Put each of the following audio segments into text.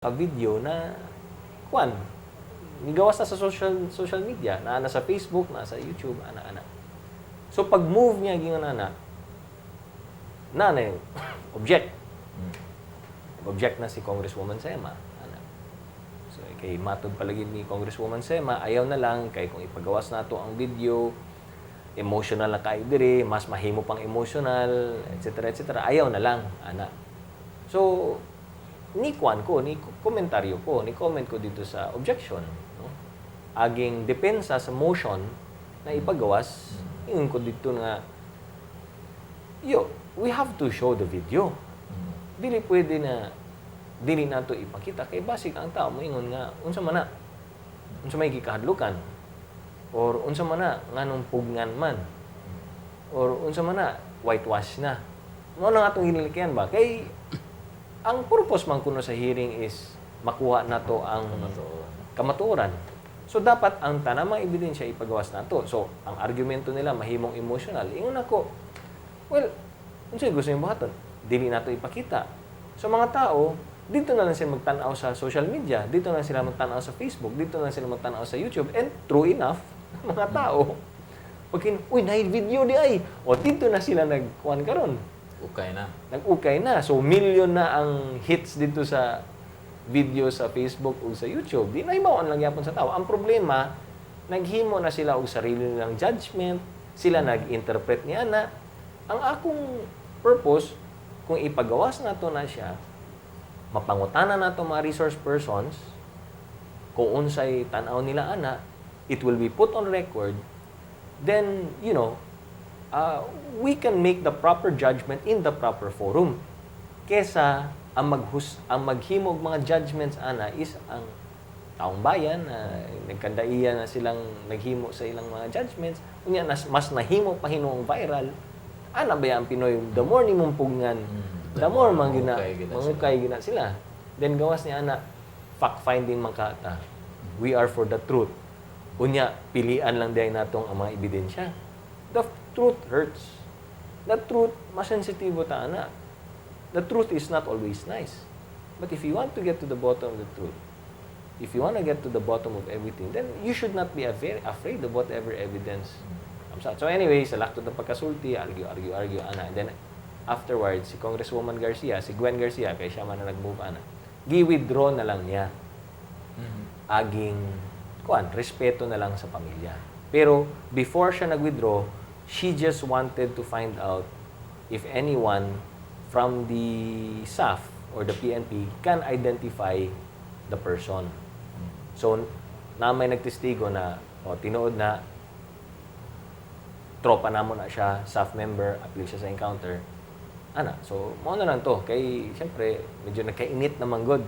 video na kuan nigawas na sa social media na sa Facebook, na sa YouTube, ana. So pag move niya gingon ana object. Object na si Congresswoman Sema ana. So kay matod palagi ni Congresswoman Sema ayaw na lang kay kung ipagawas nato ang video emotional na kay diri, mas mahimo pang emotional, etc. Ayaw na lang ana. So ni komentaryo ko, ni comment ko dito sa objection, no? Aging depensa sa motion na ipagawas, ingon ko dito nga, we have to show the video. Dili pwede na, dili nato ipakita, kay basic ang tao mo ingon nga, unsa man na, unsa may gikahadlukan, or unsa man na, nganong pugnan man, or unsa man na, whitewash na. Ano nga itong hinilikyan ba? Kay, ang purpose man kuno sa hearing is makuha nato ang kamatuoran. So dapat ang tanamang ebidensya ipagawas nato. So ang argumento nila mahimong emotional. Ingon ako, well, unsay gusto nimo buhaton? Dili nato ipakita. So mga tao, dito na lang sila magtan-aw sa social media, dito na lang sila magtan-aw sa Facebook, dito na lang sila magtan-aw sa YouTube, and true enough, mga tao, video di ay. O dito na sila nagkuhan karon. Ukay na. Nag-ukay na. So, million na ang hits dito sa video sa Facebook o sa YouTube. Di na himawaan lang yapon sa tao. Ang problema, naghimo na sila og sarili nilang judgment. Sila nag-interpret niya na. Ang akong purpose, kung ipagawas na to na siya, mapangutana na to mga resource persons, kung unsay tanaw nila ana, it will be put on record, then, we can make the proper judgment in the proper forum. Kesa ang maghimog mga judgments ana is ang taong bayan na nagkandaiya na silang naghimo sa ilang mga judgments, unya mas nahimo pa hinuong viral. Ana ba ang Pinoy, the more ni mong pugnan, the more mangukay gina sila. Then gawas niya ana fact finding man kata. We are for the truth. Unya pilian lang diay natong ang mga ebidensya. The truth hurts. The truth, masensitibo ta na. The truth is not always nice. But if you want to get to the bottom of the truth, if you want to get to the bottom of everything, then you should not be afraid of whatever evidence comes out. So anyway, sa laktod ng pagkasulti, argue, ana. And then afterwards, si Congresswoman Garcia, si Gwen Garcia, kaya siya man na nag-move, ana, gi-withdraw na lang niya. Aging, respeto na lang sa pamilya. Pero before siya nag-withdraw, she just wanted to find out if anyone from the SAF or the PNP can identify the person. So, na may nagtestigo na, tinuod na, tropa namon na siya, SAF member, appeal siya sa encounter. So, mo na lang to. Kay, siyempre, medyo nagkainit naman good.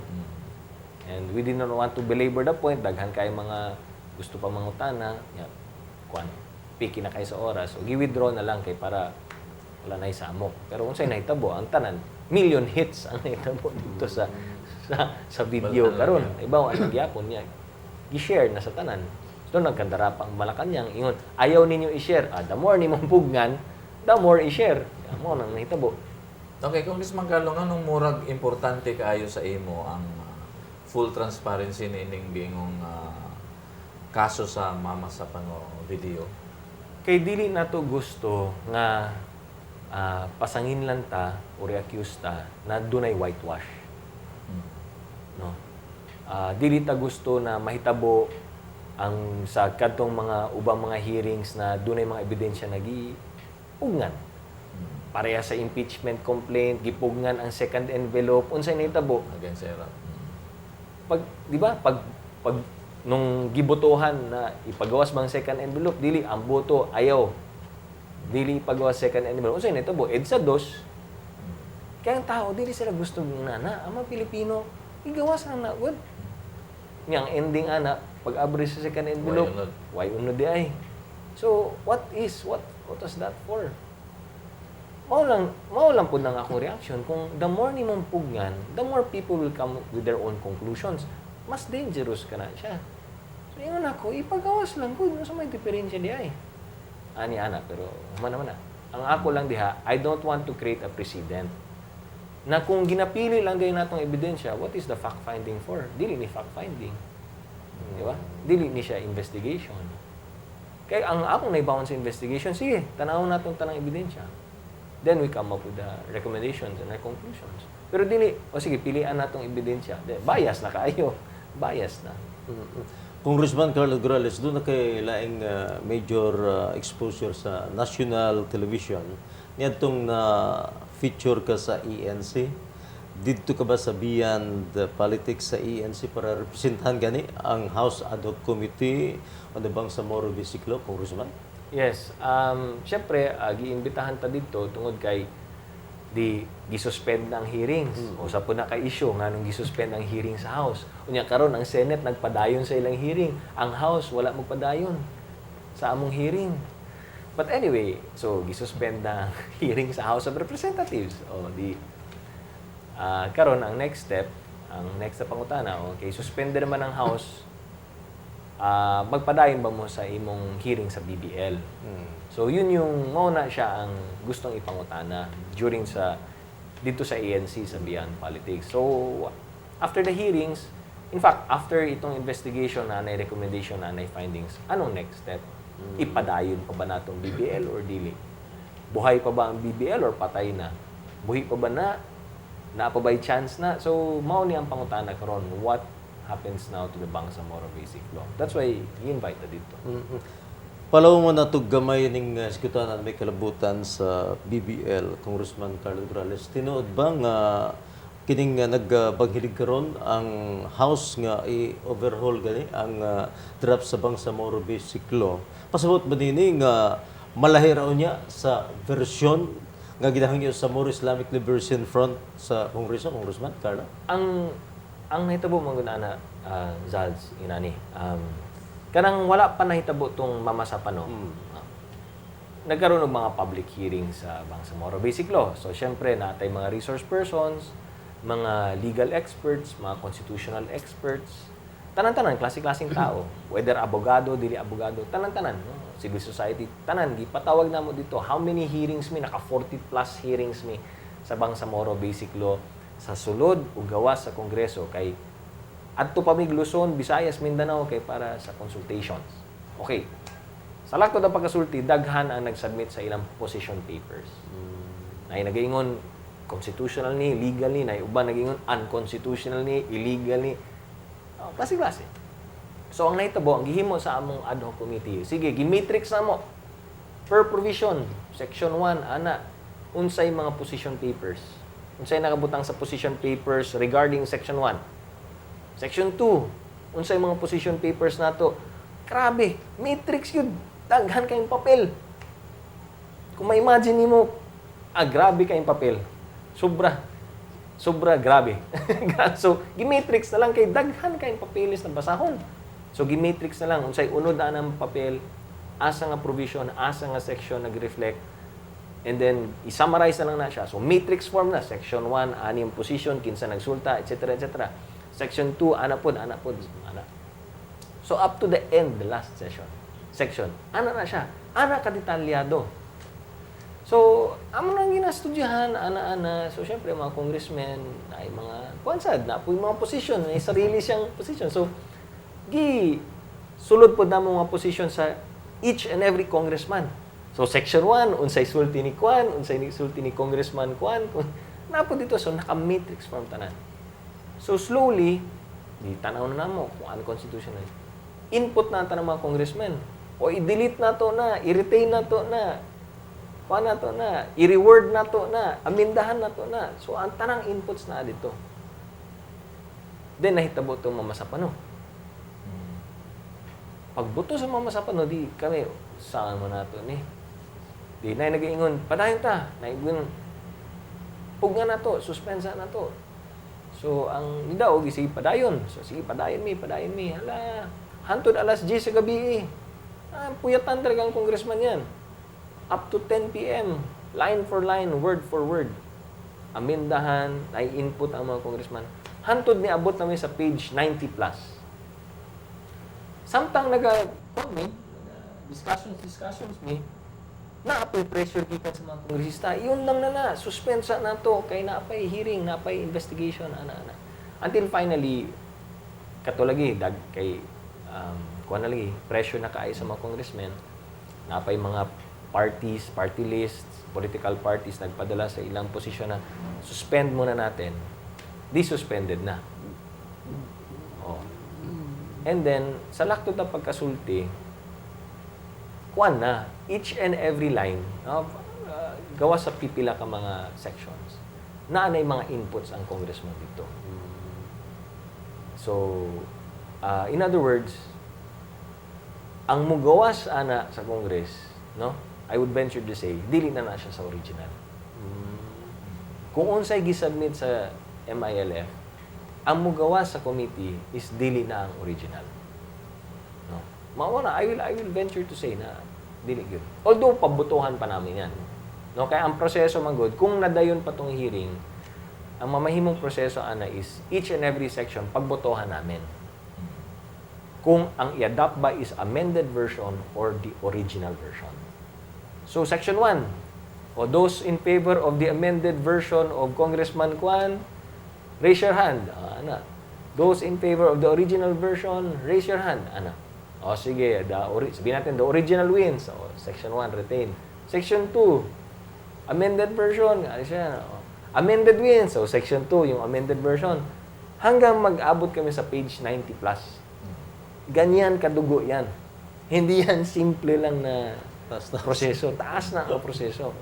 And we did not want to belabor the point. Daghan kayo mga gusto pa mangutana. Piki na kayo sa oras. So, gi-withdraw na lang kay para wala na isamo. Pero kung sa'yo nahitabo, ang tanan, million hits ang nahitabo dito sa video karon. Iba ang nagyapon niya. I-share na sa tanan. So, nagkandara pang Malacanang. Ingon, ayaw ninyo i-share. The more ni mong pugnan, the more i-share. Mo nang nahitabo. Okay, Congressman Carlo, anong murag importante kaayo sa imo ang full transparency ni ining bingong kaso sa Mama sa video? Kay dili nato gusto nga pasangin lang ta o re-accuse ta na dunay whitewash. No? Dili ta gusto na mahitabo ang sa kadtong mga ubang mga hearings na dunay mga ebidensya na gipugnan. Pareha sa impeachment complaint, gipugnan ang second envelope, unsay nahitabo? Against Sarah. Pag nung gibotohan na ipagawas bang second envelope, dili ang boto ayaw. Dili ipagawas second envelope. Unsay nahitabo? EDSA 2. Kaya ang tao dili sila gusto ang mga Pilipino igawas na good. Yang ending pag abri sa second envelope, why unod di ay. So, what was that for? Mao lang po nang akong reaction. Kung the more ni mong pugnan, the more people will come with their own conclusions. Mas dangerous ka na siya. So, yun ako, ipagawas lang ko. Sa may diferensya di ay. Ani-ana, pero naman na. Ang ako lang diha, I don't want to create a precedent. Na kung ginapili lang gayon natong ebidensya, what is the fact-finding for? Dili ni fact-finding. Di ba? Dili ni siya investigation. Kaya ang akong naibawon sa investigation, sige, tanawon natong tanang ebidensya. Then we come up with the recommendations and the conclusions. Pero dili, sige, pilian natong ebidensya. Bias na kayo. Bias na. Congressman Carlo Grales, doon na kay laing major exposure sa national television. Niya itong feature ka sa ENC. Dito ka ba sa Beyond Politics sa ENC para representahan gani ang House Ad Hoc Committee on the Bangsamoro Biciclo, Congressman? Yes. Siyempre, giimbitahan ta dito tungod kay gisuspend na ang hearings. O sa po na ka-issue nga nung gisuspend ang hearing sa House. Unya karon ang Senate nagpadayon sa ilang hearing. Ang House wala magpadayon sa among hearing. But anyway, so gisuspend na ang hearing sa House of Representatives. Karon ang next step na pangutana, okay, suspend naman ang House. Magpadayon ba mo sa imong hearing sa BBL? So yun yung mauna siya ang gustong ipangutana dito sa ANC sa Beyond Politics. So after the hearings, in fact, after itong investigation na recommendation na findings, anong next step? Ipadayon pa ba natong BBL or dili? Buhay pa ba ang BBL or patay na? Buhi pa ba na? Na pa ba'y chance na? So mao ni ang pangutana karon, what happens now to the Bangsamoro Basic Law? That's why i-invite na dito. Palaw mo na ito gamay ning sikutanan may kalabutan sa BBL, Congressman Carlo Grales. Tinuod ba nga kining nagbanghilig karon ang House nga i-overhaul gani ang draft sa Bangsamoro Basic Law? Pasabot ba nini nga malahi raw niya sa version nga ginahangyo sa Moro Islamic Liberation Front sa Kongreso, Congressman Carlo? Ang nahitabo mga na Zalz, inani. Kanang wala pa nahitabo tong mamasapano. Nagkaroon ng mga public hearings sa Bangsamoro Basic Law. So, syempre, natay mga resource persons, mga legal experts, mga constitutional experts, tanan-tanan, klase-klaseng tao. Whether abogado, dili abogado, tanan-tanan. No? Civil society, tanan. Gipatawag na mo dito. How many hearings mi? Naka 40 plus hearings mi sa Bangsamoro Basic Law sa sulod o gawas sa Kongreso kay adto pa mig Luzon, Visayas, Mindanao kay para sa consultations. Okay. Sa lakto ng pagkasulti, daghan ang nag-submit sa ilang position papers. Nay nagaingon constitutional ni, legal ni, nay uban nagaingon unconstitutional ni, illegal ni. Klase-klase. So ang nahitabo, ang gihimo sa among ad hoc committee, sige, gimatrix na mo per provision, section 1 ana unsay mga position papers. Unsay nakabutang sa position papers regarding section 1. Section 2, unsay mga position papers nato. Grabe, matrix yun. Daghan kayong papel. Kung ma-imagine nimo, grabe kayong papel. Sobra grabe. So, gimatrix na lang kay daghan kayong papeles na basahon. So, gimatrix na lang unsay unod na ng papel, asa nga provision, asa nga section nag-reflect. And then, i-summarize na lang na siya. So, matrix form na. Section 1, anim position, kinsa nagsulta, etc. etc. Section 2, ana. So, up to the end, the last section, ana na siya. Ana kadetalyado. So, amo nang ginastudyahan, ana. So, syempre, mga congressmen, ay mga, kuwansad, na po yung mga position, may sarili siyang position. So, sulod po na mga position sa each and every congressman. So, section 1, unsay sulti ni Kwan, unsay sulti ni Congressman Kwan. Napo dito, so naka-matrix form tanan. So, slowly, tanaw na mo kung ano constitutional. Input na ng mga congressmen. O i-delete na to na, i-retain na to na, kuha na to na, i-reword na to na, amindahan na to na. So, ang tanang inputs na dito. Then, nahitabo itong mamasapano. Pagbuto sa mamasapano, di kami, saan mo na to ni? Di na nag-iingon, padayon ta, naigun, pugga na to, suspensa na to. So, ang daw, sige padayon. So, sige, padayon mi. Hala, hantod alas 10 sa gabi. Puyatan talaga ang congressman yan. Up to 10 p.m. Line for line, word for word. Amindahan, ay input ang mga congressman. Hantod ni abot namin sa page 90 plus. Samtang discussions mi. naapay pressure gikan sa mga kongresista. Yun lang na suspensa na to kay naapay hearing, naapay investigation ana. Until finally katulagi kay kuan na lagi pressure na kaayo sa mga congressmen, naapay mga party lists, political parties nagpadala sa ilang posisyon na suspend muna natin. Di suspended na. Oh. And then sa laktod na pagkasulti, kuan na each and every line gawa sa pipila ka mga sections na anay mga inputs ang congressman dito. So in other words, ang mugawas ana sa Congress, no? I would venture to say dili na siya sa original. Kung unsay gisubmit sa MILF, ang mugawas sa committee is dili na ang original. No? Mao na I will venture to say na dili gyud. Although pabutuhan pa namin yan. No, kaya ang proseso man gud kung nadayon pa tong hearing, ang mamahimong proseso ana is each and every section pagbotohan namin. Kung ang i-adopt ba is amended version or the original version. So section 1, those in favor of the amended version of Congressman Kwan, raise your hand. Those in favor of the original version, raise your hand. Sige, sabihin natin, the original wins. Section 1, retain. Section 2, amended version. Amended wins. Section 2, yung amended version. Hanggang mag-abot kami sa page 90 plus. Ganyan kadugo yan. Hindi yan simple lang na proseso. Taas na ang proseso.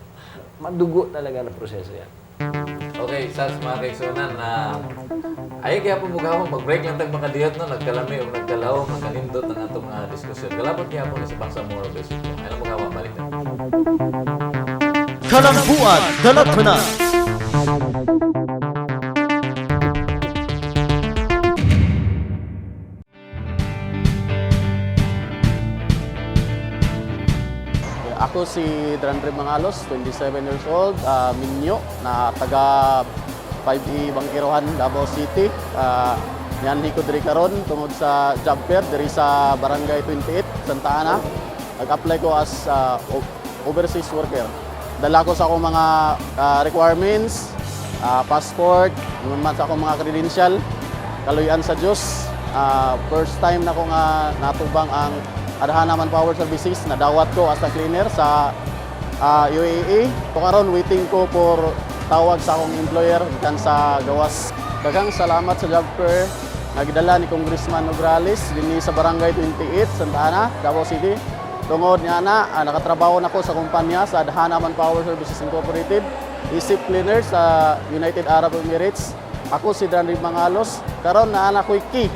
Madugo talaga na proseso yan. Okay, sa mga kaigsunan na ay kaya po mugawang mag-break lang tag makadiyot no, nagkalami o nagkalaw, magkanindot ang atong diskusyon. Kalapot kaya po sa Bangsamoro Basic. Ano mugawang balik na? Kalambuan, Dalatana. Ako si Drandre Mangalos, 27 years old, Minyo, na taga 5E Bangkirohan, Davao City. Yanhi ko diri karon tungod sa job fair diri sa Barangay 28, Santa Ana. Nag-apply ko as overseas worker. Dala ko sa akong mga requirements, passport, naman sa akong mga credential, kaluyan sa Diyos. First time na ko nga natubang ang Adhana Manpower Services na dawat ko as a cleaner sa UAE. So karon waiting ko for tawag sa akong employer kan sa gawas. Daghang salamat sa job fair nagdala ni Congressman Nograles dinhi sa Barangay 28, Santa Ana, Davao City. Tungod niya na nakatrabaho na ko sa kumpanya sa Adhana Manpower Services Incorporated, isip cleaner sa United Arab Emirates. Ako si Drandre Mangalos. Karon na anak ko'y key.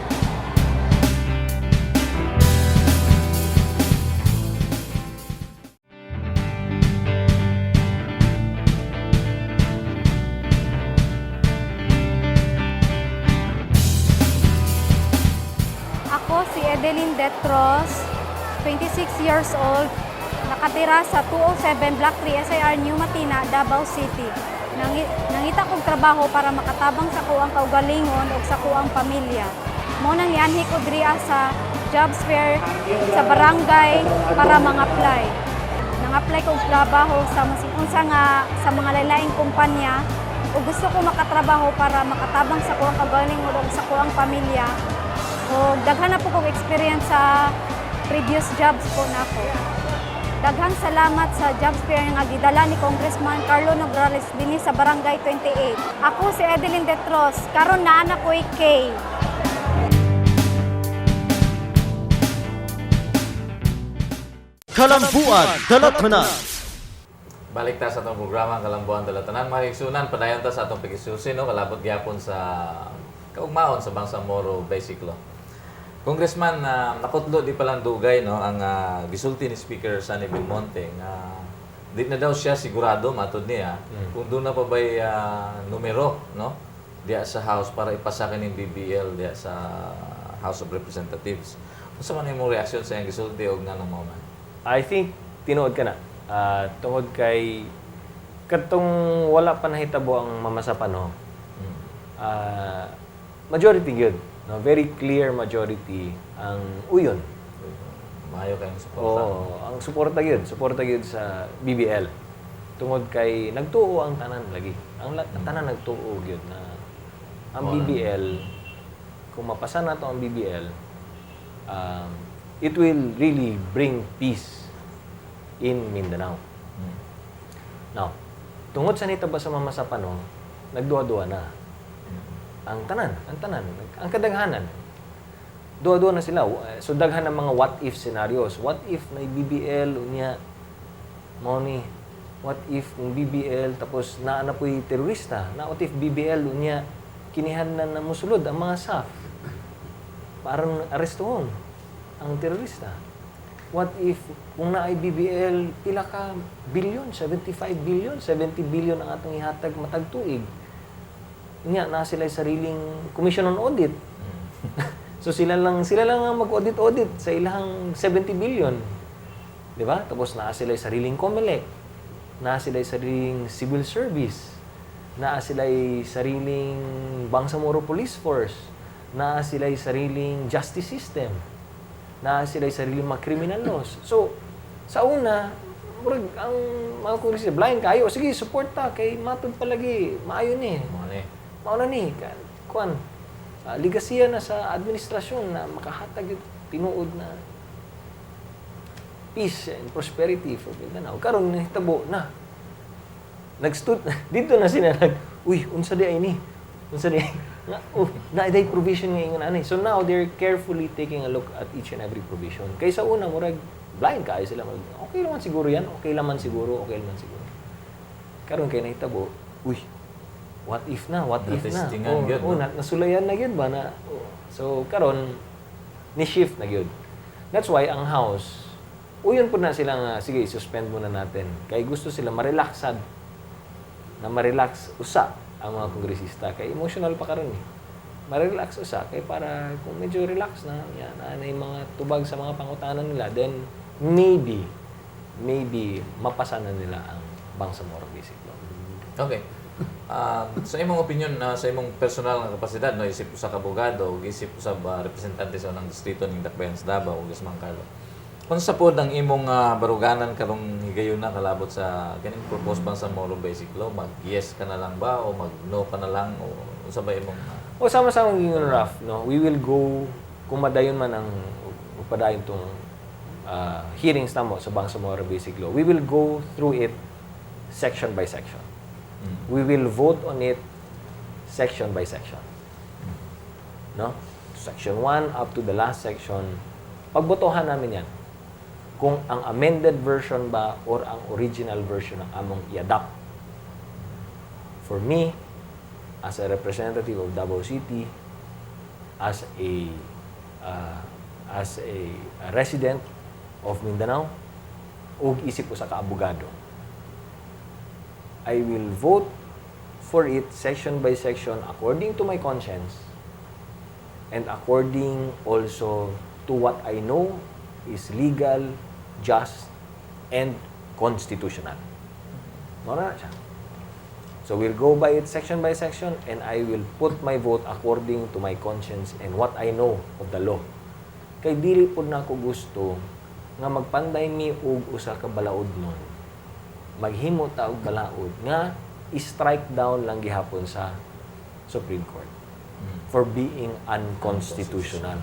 Ako si Edeline Detros, 26 years old, nakatira sa 207 Block 3 SIR New Matina, Davao City. Nangita kong trabaho para makatabang sa kuang kaugalingon o sa kuang pamilya. Mo nang yanhi ko diri sa jobs fair sa barangay para mang-apply. Nang-apply kong trabaho sa sa mga lalaing kumpanya o gusto ko makatrabaho para makatabang sa kuang kaugalingon o sa kuang pamilya. O daghan na po kong experience sa previous jobs po na ako. Daghang salamat sa jobs fair nga gidala ni Congressman Carlo Nograles dinhi sa Barangay 28. Ako si Edeline Detros, karon naa na ko'y K. Kalambuan, Dalatana. Balik ta sa atong programa Kalambuan Dalatanan. Mga kaigsunan, padayon ta sa atong pagisusin no, kalabot gyapon sa kaugmaon sa Bangsamoro Basic Law. Congressman, nakutlo di palang dugay no ang gisulti ni Speaker Sunny Belmonte nga di na daw siya sigurado matod niya kung doon na pa ba'y numero no diya sa House para ipasa kaning BBL diya sa House of Representatives. Unsa man imong reaksyon sa iyang gisulti og nganong mao man? I think tinuod ka na. Tungod kay katong wala pa nahitabo ang mamasa pa no. Majority good. No, very clear majority ang uyon. Maayo kayong suporta. Oo, ang suporta gyud sa BBL. Tungod kay nagtuo ang tanan lagi. Ang tanan nagtuo gyud na ang BBL, kung mapasa na to ang BBL, it will really bring peace in Mindanao. Mm. Now, tungod sa nita ba sa mamasa pa no, nagduwa-duwa na. Ang tanan, ang kadaghanan. Duwa-duwa na sila. So, daghan ng mga what-if scenarios. What if may BBL, unya, mao ni, what if ng BBL, tapos naana po'y terorista. Na what if BBL, unya, kinihan na musulod ang mga SAF. Parang arestuhon ang terorista. What if, kung na ay BBL, pila ka bilyon, 75 billion, 70 billion ang atong ihatag matag tuig. Unya, na sila sariling commission on audit. So sila lang ang mag-audit sa ilang 70 billion. 'Di ba? Tapos naa sila sariling COMELEC. Naa sila sariling civil service. Naa sila sariling Bangsamoro Police Force. Naa sila sariling justice system. Naa sila sariling mga criminal laws. So sa una, murag ang mga kongresista blind kayo, sige suporta kay matud palagi, maayo ni. Mao na ni kuan. Ligasiya na sa administrasyon na makahatag yung tinuod na peace and prosperity for Mindanao. Karon nahitabo na. Dito na sila unsa di ay ni? Unsa di ay? Na-day provision nga ingon ani. So now they're carefully taking a look at each and every provision. Kaysa una murag blind kaayo sila okay naman siguro yan, okay naman siguro. Karon kay nahitabo, what if na? Natistingan gyud, no? Nasulayan na gyud ba na? So karon ni shift na gyud. That's why ang House, uyon po na sila nga, sige, suspend muna natin. Kay gusto sila marelaxad. Na marelax usa ang mga kongresista. Kay emotional pa karon eh. Marelax usa kay para kung medyo relax na, yan, na yung mga tubag sa mga pangutanan nila, then maybe mapasa na nila ang Bangsamoro Basic Law. Okay. Sa imong opinion, sa imong personal nga kapasidad, no, isip sa kabogado, isip sa representante sa unang distrito ng Dakbayan sa Davao, ug Mang Carlo. Kung sa pod ang imong baruganan karong higayon na kalabot sa kining proposed Bangsamoro Basic Law, mag-yes ka na lang ba o mag-no ka na lang o unsa ba imong O sama-sama yung rough, no? We will go, kung madayon man ang upadayon itong hearings na mo sa Bangsamoro Basic Law, we will go through it section by section. We will vote on it section by section. No? Section 1 up to the last section. Pagbotohan namin yan. Kung ang amended version ba or ang original version ang among i-adapt. For me, as a representative of Davao City, as a resident of Mindanao, ug isip ko sa kaabogado, I will vote for it section by section according to my conscience and according also to what I know is legal, just, and constitutional. Muna na siya. So we'll go by it section by section and I will put my vote according to my conscience and what I know of the law. Kay dili pod na ako gusto nga magpanday mi og usa ka balaod nun. Maghimo ta og balaod nga i-strike down lang gihapon sa Supreme Court for being unconstitutional.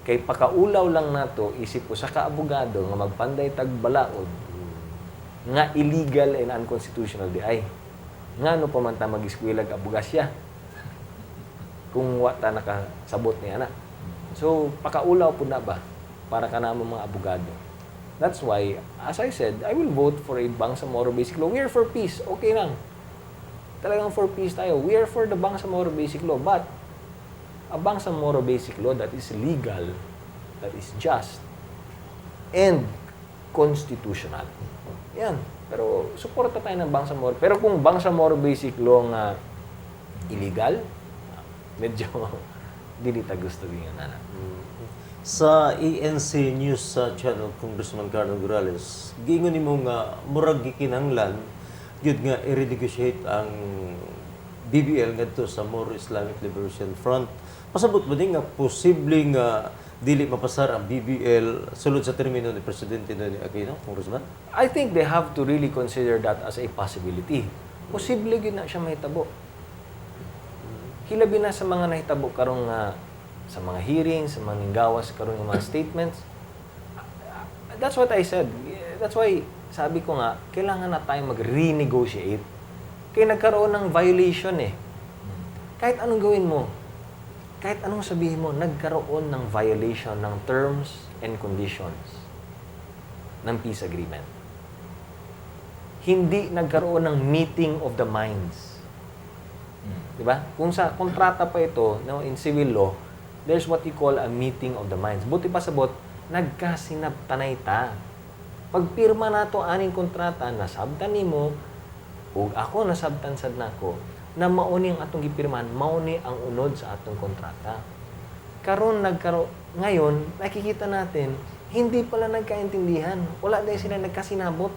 Kay pakaulaw lang nato isip ko sa kaabogado nga magpanday tag balaod nga illegal and unconstitutional di ay. Ngano pa man ta mag-eskwela og abogasya kung wa ta nakasabot niya na. So pakaulaw pud na ba para kanamo mga abogado. That's why, as I said, I will vote for a Bangsamoro Basic Law. We are for peace. Okay lang. Talagang for peace tayo. We are for the Bangsamoro Basic Law. But, a Bangsamoro Basic Law that is legal, that is just, and constitutional. Yan. Pero, suporta tayo ng Bangsamoro. Pero kung Bangsamoro Basic Law nga illegal, medyo hindi ta gusto ganyan na. Sa ANC News Channel, Congressman Carlo Morales, giingon nimo nga murag gikinahanglan gyud nga i-renegotiate ang BBL ngadto sa More Islamic Liberation Front. Pasabot ba din nga posibleng dili mapasar ang BBL sulod sa termino ni Presidente Noynoy Aquino, Congressman? I think they have to really consider that as a possibility. Posible yun na siya mahitabo. Hilabi na sa mga nahitabo karong sa mga hearings, sa mga ninggawas karong yung mga statements. That's what I said. That's why sabi ko nga, kailangan na tayo mag-renegotiate. Kaya nagkaroon ng violation eh. Kahit anong gawin mo, kahit anong sabihin mo, nagkaroon ng violation ng terms and conditions ng peace agreement. Hindi nagkaroon ng meeting of the minds. Diba? Kung sa kontrata pa ito, no, in civil law, there's what you call a meeting of the minds. Buti pa sabot, nagkasinabtanay ta. Pagpirma na ito aning kontrata, nasabtan ni mo, ug ako nasabtan sad nako, na mauni ang atong gipirmahan, mauni ang unod sa atong kontrata. Ngayon, nakikita natin, hindi pala nagkaintindihan. Wala dahil sila nagkasinabot.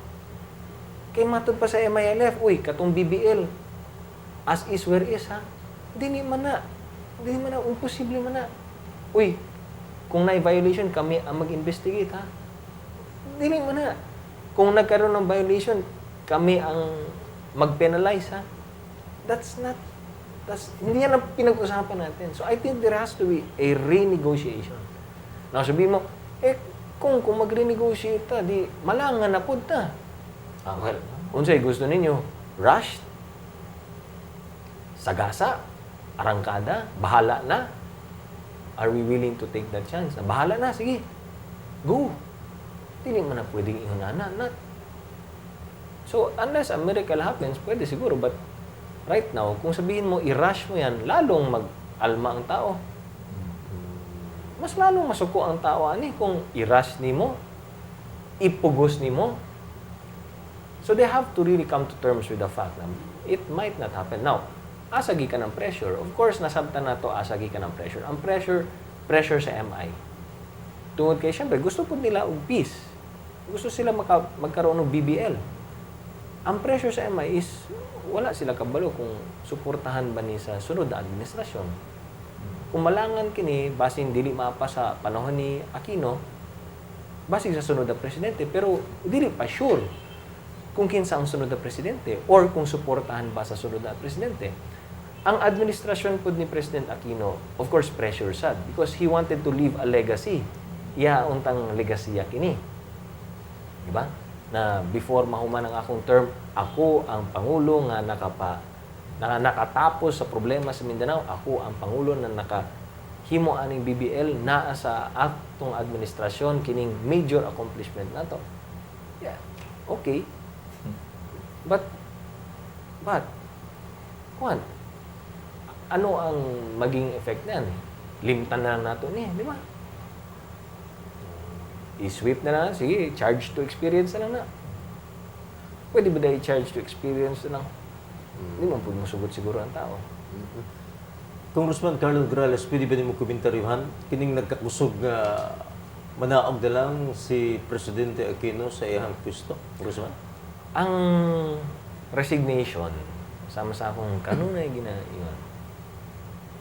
Kay matod pa sa MILF, uy, katong BBL, as is where is ha. Hindi man na, imposible man na. Uy, kung na-violation, kami ang mag-investigate ha. Hindi man na. Kung nagkaroon ng violation, kami ang mag-penalize ha. Hindi yan ang pinag-usapan natin. So I think there has to be a renegotiation. Now sabihin mo, kung mag-renegotiate ta, di malangan na po ta. Well, unsay gusto ninyo? Rushed? Sagasa? Arangkada? Bahala na? Are we willing to take that chance? Bahala na, sige. Go. Hindi man na pwedeng ihunana. So, unless a miracle happens, pwede siguro. But right now, kung sabihin mo, i-rush mo yan, lalong mag-alma ang tao. Mas lalong masuko ang tao ani kung i-rush ni mo, ipugos ni mo. So they have to really come to terms with the fact na it might not happen. Now, asagi ka ng pressure. Of course, nasabtan na to, asagi ka ng pressure. Ang pressure sa MI. Tungod kay, syempre, gusto po nila og peace. Gusto sila magkaroon ng BBL. Ang pressure sa MI is, wala sila kabalo kung suportahan ba ni sa sunod na administrasyon. Kung malangan kini, basing dili mapa sa panahon ni Aquino, basing sa sunod na presidente, pero dili pa sure kung kinsa ang sunod na presidente or kung suportahan ba sa sunod na presidente. Ang administrasyon po ni President Aquino, of course, pressure sad because he wanted to leave a legacy. Untang legacy kini. Diba? Na before mahuman ang akong term, ako ang Pangulo nga nakatapos sa problema sa Mindanao. Ako ang Pangulo na nakahimo aning BBL naa sa atong administrasyon kining major accomplishment nato. Yeah. Okay. But, kuwan, ano ang maging effect niyan? Limtan na lang nato ni, di ba? I-sweep na lang, sige, charge to experience na lang na. Pwede ba dahil charge to experience na lang? Hindi man po masugot siguro ang tao. Congressman Carlo Grales, pwede ba mo komentaryuhan? Kining nagkakusog nga manaog na lang si Presidente Aquino sa iyang pwesto, Congressman? Ang resignation, sama sa akong kanunay ginayon,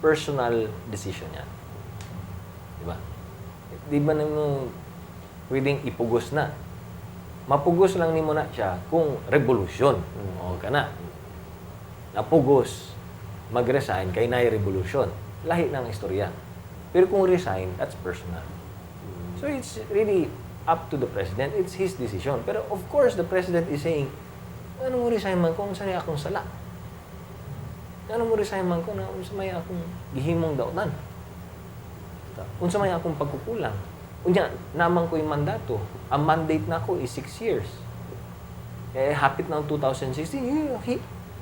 personal decision yan. Diba? Di ba mo pwedeng ipugos na? Mapugos lang ni mo na siya kung revolusyon. O ka na. Napugos, mag-resign, kay na revolusyon. Lahi ng istorya. Pero kung resign, that's personal. So it's really up to the president. It's his decision. Pero of course, the president is saying, ano mo resign man kung saan akong sala? Ano mo resign man ko na unsa may akong gihimong daotan? Unsa may akong pagkukulang? Unya, naman ko yung mandato. Ang mandate na ko is 6 years. Hapit ng 2016,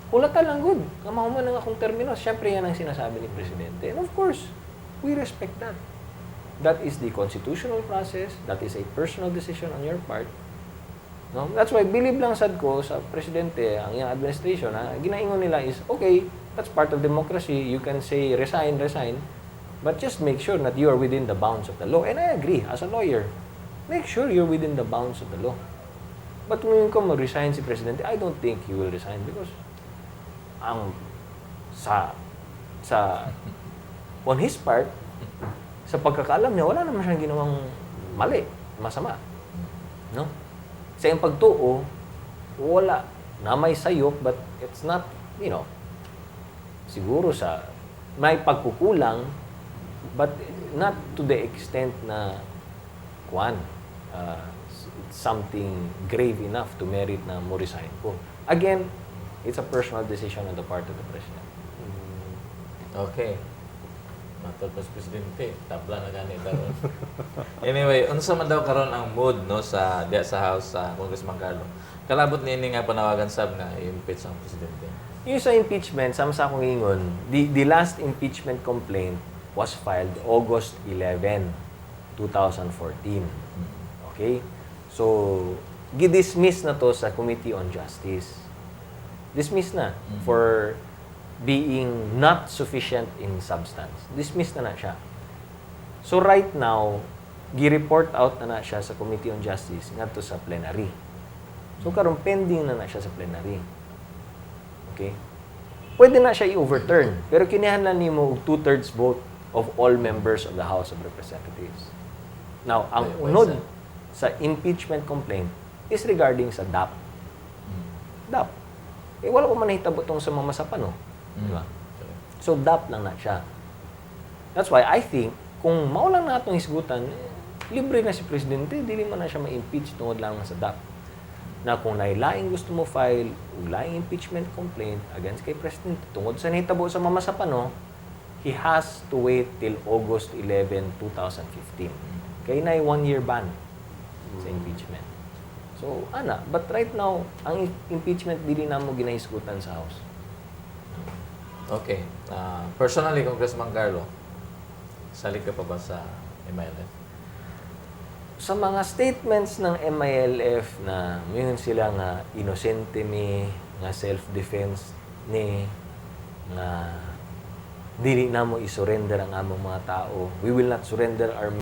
hulata lang good. Kamahuman ng akong termino. Siyempre yan ang sinasabi ni Presidente. And of course, we respect that. That is the constitutional process. That is a personal decision on your part. No? That's why, believe lang sad ko sa Presidente, ang iyang administration, ginaingon nila is, okay, that's part of democracy. You can say, resign. But just make sure that you are within the bounds of the law. And I agree, as a lawyer, make sure you're within the bounds of the law. But kung mag-resign si Presidente, I don't think he will resign because on his part, sa pagkakaalam niya, wala naman siyang ginawang mali, masama. No? Sa iyong pagtuo, wala na may sayop, but it's not, siguro sa may pagkukulang, but not to the extent na it's something grave enough to merit na mo resign ko. Again, it's a personal decision on the part of the President. Okay. Matol pas presidente, tabla na gani karon. Anyway, unsa man daw karon ang mood no sa diya sa House sa Congressman Carlo. Kalabot niini nga panawagan sab nga i-impeach ang presidente. Yung sa impeachment, sama sa akong ingon, the last impeachment complaint was filed August 11, 2014. Okay? So, gidismiss na to sa Committee on Justice. Dismiss na for being not sufficient in substance. Dismiss na siya. So right now, gi-report out na siya sa Committee on Justice ngadto sa plenary. So karon pending na siya sa plenary. Okay? Pwede na siya i-overturn, pero kinahanglan nimo og 2/3 vote of all members of the House of Representatives. Now, ang unod sa impeachment complaint is regarding sa DAP. DAP. Wala pa man nahitabo tong sa mamasa pa, no? Diba? So, DAP lang na siya. That's why I think, kung maulang na itong hisgutan, libre na si Presidente, dili man na siya ma-impeach tungod lang sa DAP. Na kung nailaing gusto mo file, o laing impeachment complaint against kay Presidente, tungod sa nahitabo sa mamasa pa, no? He has to wait till August 11, 2015. Kaya na 1-year ban sa impeachment. So, but right now, ang impeachment dili na mo ginahisgutan sa House. Okay. Personally, Congressman Carlo, salig ka pa ba sa MILF? Sa mga statements ng MILF na mayroon sila nga inosente mi, nga self-defense ni, nga dili na mo isurrender ang among mga tao. We will not surrender our